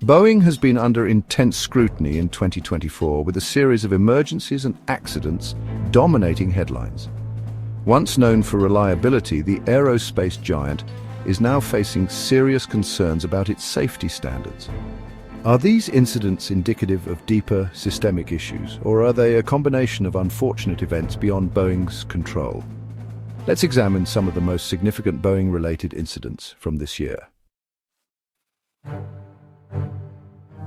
Boeing has been under intense scrutiny in 2024 with a series of emergencies and accidents dominating headlines. Once known for reliability, the aerospace giant is now facing serious concerns about its safety standards. Are these incidents indicative of deeper systemic issues, or are they a combination of unfortunate events beyond Boeing's control? Let's examine some of the most significant Boeing-related incidents from this year.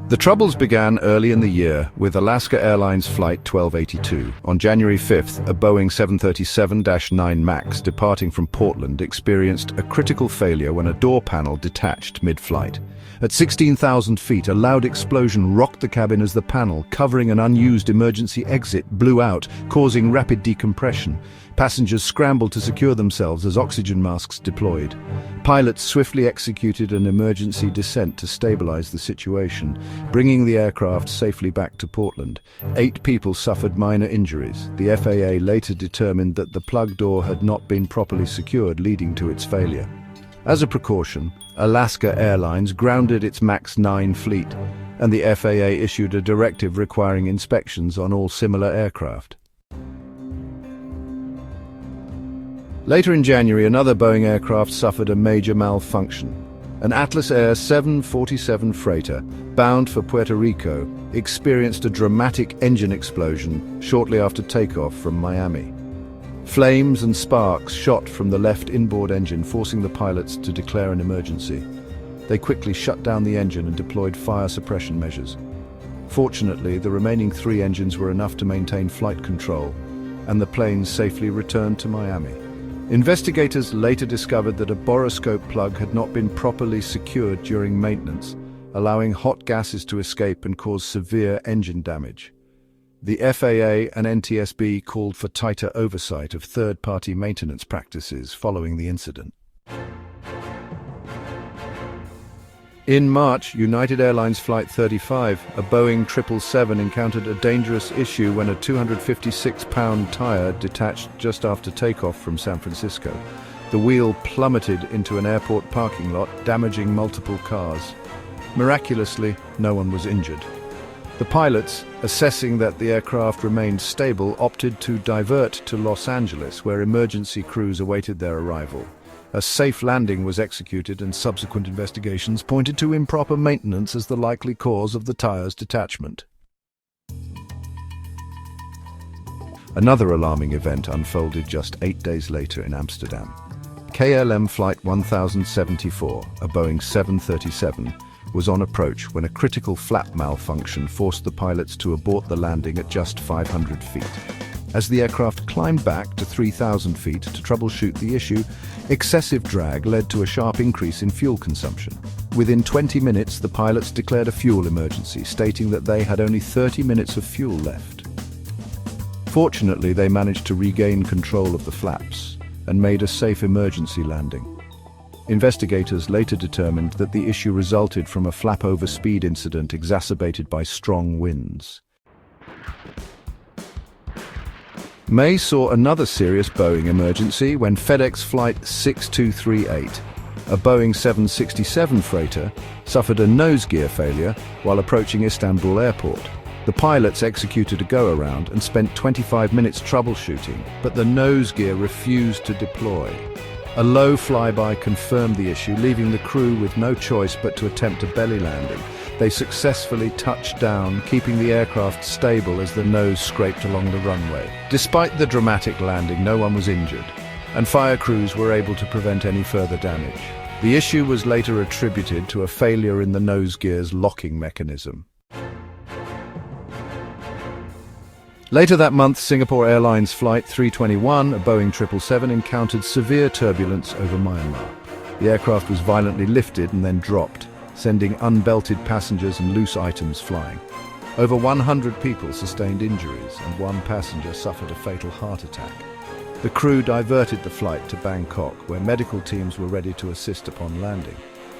The troubles began early in the year with Alaska Airlines Flight 1282. On January 5th, a Boeing 737-9 MAX departing from Portland experienced a critical failure when a door panel detached mid-flight. At 16,000 feet, a loud explosion rocked the cabin as the panel, covering an unused emergency exit, blew out, causing rapid decompression. Passengers scrambled to secure themselves as oxygen masks deployed. Pilots swiftly executed an emergency descent to stabilize the situation, bringing the aircraft safely back to Portland. 8 people suffered minor injuries. The FAA later determined that the plug door had not been properly secured, leading to its failure. As a precaution, Alaska Airlines grounded its MAX 9 fleet, and the FAA issued a directive requiring inspections on all similar aircraft. Later in January, another Boeing aircraft suffered a major malfunction. An Atlas Air 747 freighter, bound for Puerto Rico, experienced a dramatic engine explosion shortly after takeoff from Miami. Flames and sparks shot from the left inboard engine, forcing the pilots to declare an emergency. They quickly shut down the engine and deployed fire suppression measures. Fortunately, the remaining 3 engines were enough to maintain flight control, and the plane safely returned to Miami. Investigators later discovered that a borescope plug had not been properly secured during maintenance, allowing hot gases to escape and cause severe engine damage. The FAA and NTSB called for tighter oversight of third-party maintenance practices following the incident. In March, United Airlines Flight 35, a Boeing 777, encountered a dangerous issue when a 256-pound tire detached just after takeoff from San Francisco. The wheel plummeted into an airport parking lot, damaging multiple cars. Miraculously, no one was injured. The pilots, assessing that the aircraft remained stable, opted to divert to Los Angeles, where emergency crews awaited their arrival. A safe landing was executed, and subsequent investigations pointed to improper maintenance as the likely cause of the tire's detachment. Another alarming event unfolded just 8 days later in Amsterdam. KLM Flight 1074, a Boeing 737, was on approach when a critical flap malfunction forced the pilots to abort the landing at just 500 feet. As the aircraft climbed back to 3,000 feet to troubleshoot the issue, excessive drag led to a sharp increase in fuel consumption. Within 20 minutes, the pilots declared a fuel emergency, stating that they had only 30 minutes of fuel left. Fortunately, they managed to regain control of the flaps and made a safe emergency landing. Investigators later determined that the issue resulted from a flap overspeed incident exacerbated by strong winds. May saw another serious Boeing emergency when FedEx Flight 6238, a Boeing 767 freighter, suffered a nose gear failure while approaching Istanbul Airport. The pilots executed a go-around and spent 25 minutes troubleshooting, but the nose gear refused to deploy. A low flyby confirmed the issue, leaving the crew with no choice but to attempt a belly landing. They successfully touched down, keeping the aircraft stable as the nose scraped along the runway. Despite the dramatic landing, no one was injured, and fire crews were able to prevent any further damage. The issue was later attributed to a failure in the nose gear's locking mechanism. Later that month, Singapore Airlines Flight 321, a Boeing 777, encountered severe turbulence over Myanmar. The aircraft was violently lifted and then dropped, sending unbelted passengers and loose items flying. Over 100 people sustained injuries, and 1 passenger suffered a fatal heart attack. The crew diverted the flight to Bangkok, where medical teams were ready to assist upon landing.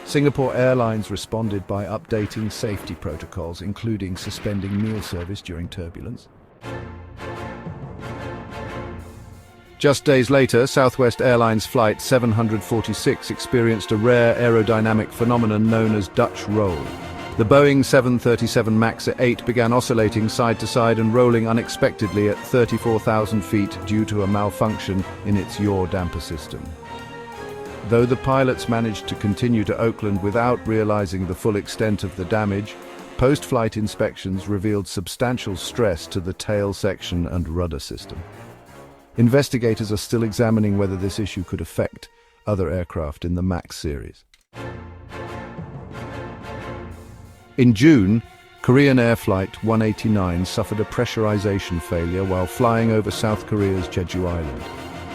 Singapore Airlines responded by updating safety protocols, including suspending meal service during turbulence. Just days later, Southwest Airlines Flight 746 experienced a rare aerodynamic phenomenon known as Dutch roll. The Boeing 737 MAX 8 began oscillating side to side and rolling unexpectedly at 34,000 feet due to a malfunction in its yaw damper system. Though the pilots managed to continue to Oakland without realizing the full extent of the damage, post-flight inspections revealed substantial stress to the tail section and rudder system. Investigators are still examining whether this issue could affect other aircraft in the MAX series. In June, Korean Air Flight 189 suffered a pressurization failure while flying over South Korea's Jeju Island.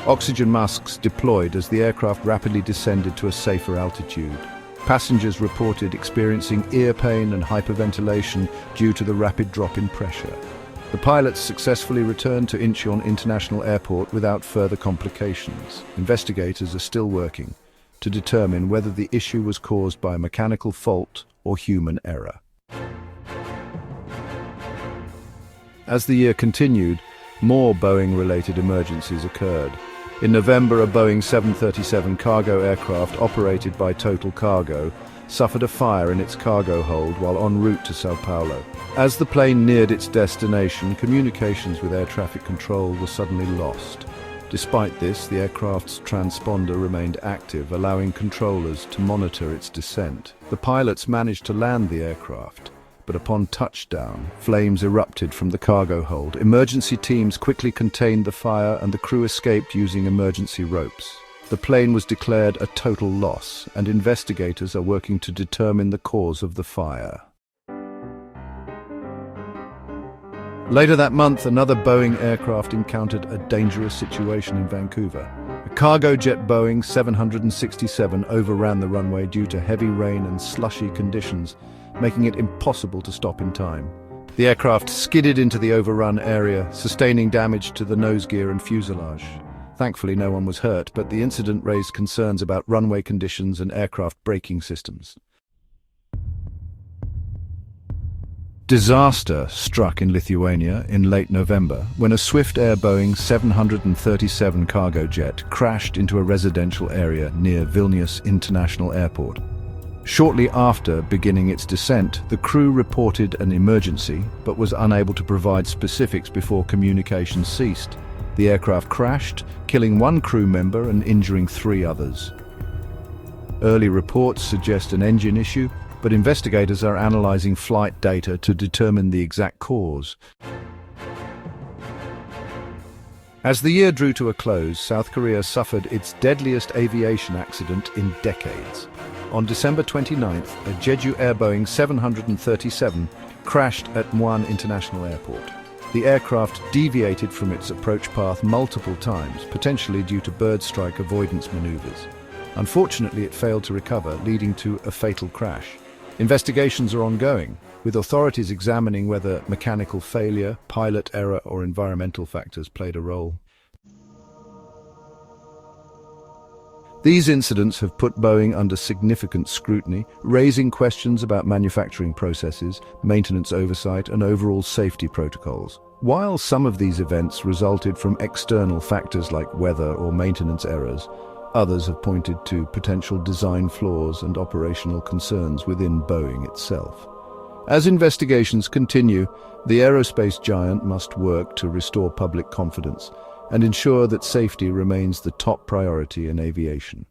Oxygen masks deployed as the aircraft rapidly descended to a safer altitude. Passengers reported experiencing ear pain and hyperventilation due to the rapid drop in pressure. The pilots successfully returned to Incheon International Airport without further complications. Investigators are still working to determine whether the issue was caused by a mechanical fault or human error. As the year continued, more Boeing-related emergencies occurred. In November, a Boeing 737 cargo aircraft operated by Total Cargo suffered a fire in its cargo hold while en route to Sao Paulo. As the plane neared its destination, communications with air traffic control were suddenly lost. Despite this, the aircraft's transponder remained active, allowing controllers to monitor its descent. The pilots managed to land the aircraft, but upon touchdown, flames erupted from the cargo hold. Emergency teams quickly contained the fire and the crew escaped using emergency ropes. The plane was declared a total loss, and investigators are working to determine the cause of the fire. Later that month, another Boeing aircraft encountered a dangerous situation in Vancouver. A cargo jet Boeing 767 overran the runway due to heavy rain and slushy conditions, making it impossible to stop in time. The aircraft skidded into the overrun area, sustaining damage to the nose gear and fuselage. Thankfully, no one was hurt, but the incident raised concerns about runway conditions and aircraft braking systems. Disaster struck in Lithuania in late November when a Swift Air Boeing 737 cargo jet crashed into a residential area near Vilnius International Airport. Shortly after beginning its descent, the crew reported an emergency but was unable to provide specifics before communication ceased. The aircraft crashed, killing one crew member and injuring 3 others. Early reports suggest an engine issue, but investigators are analyzing flight data to determine the exact cause. As the year drew to a close, South Korea suffered its deadliest aviation accident in decades. On December 29th, a Jeju Air Boeing 737 crashed at Muan International Airport. The aircraft deviated from its approach path multiple times, potentially due to bird strike avoidance maneuvers. Unfortunately, it failed to recover, leading to a fatal crash. Investigations are ongoing, with authorities examining whether mechanical failure, pilot error, or environmental factors played a role. These incidents have put Boeing under significant scrutiny, raising questions about manufacturing processes, maintenance oversight, and overall safety protocols. While some of these events resulted from external factors like weather or maintenance errors, others have pointed to potential design flaws and operational concerns within Boeing itself. As investigations continue, the aerospace giant must work to restore public confidence and ensure that safety remains the top priority in aviation.